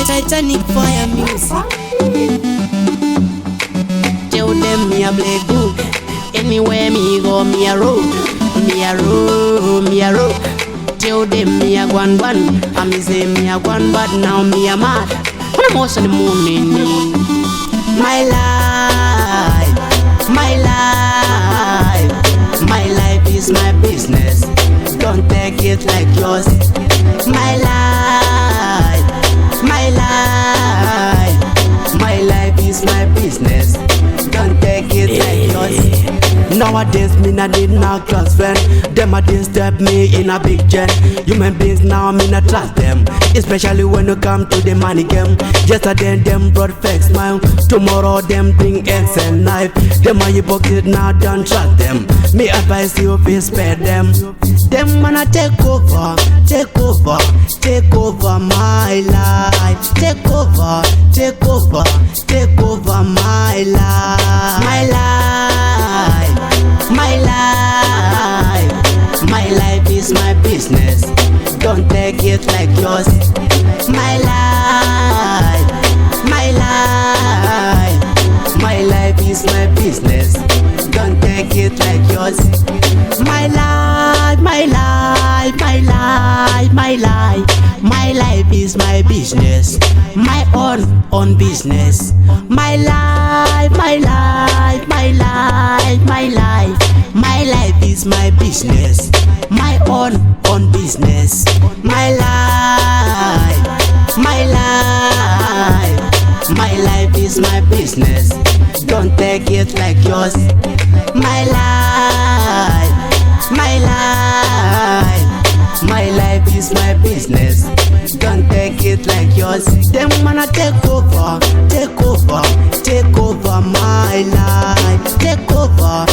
Titanic fire music. Tell them me a play good. Anywhere me go, me a roll. Me a roll, me a roll. Tell them me a one. I me say me a one, but now me a mad. When I'm most of the morning. My life, my life, my life is my business. Don't take it like yours. My life, my life, my life is my business. Don't take it like yours. Nowadays me not need no close friend. Them a disturb me in a big gen. Human beings now me not trust them, especially when you come to the money game. Yesterday them brought fake smile, tomorrow them bring eggs and knife. Them are hypocrite now, don't trust them. Me advise you to spare them. Them wanna take over, take over, take over my life. Take over, take over, take over my life. My life, my life, my life is my business. Don't take it like yours. My life, my life, my life is my business. Don't take it like yours. My life, my life, my life, my life, my life is my business. My own business. My life, my life, my life, my life, my life is my business. My own business. My life, my life, my life is my business. Don't take it like yours. My life, my life, my life is my business. Don't take it like yours. Them wanna take over, take over, take over my life. Take over,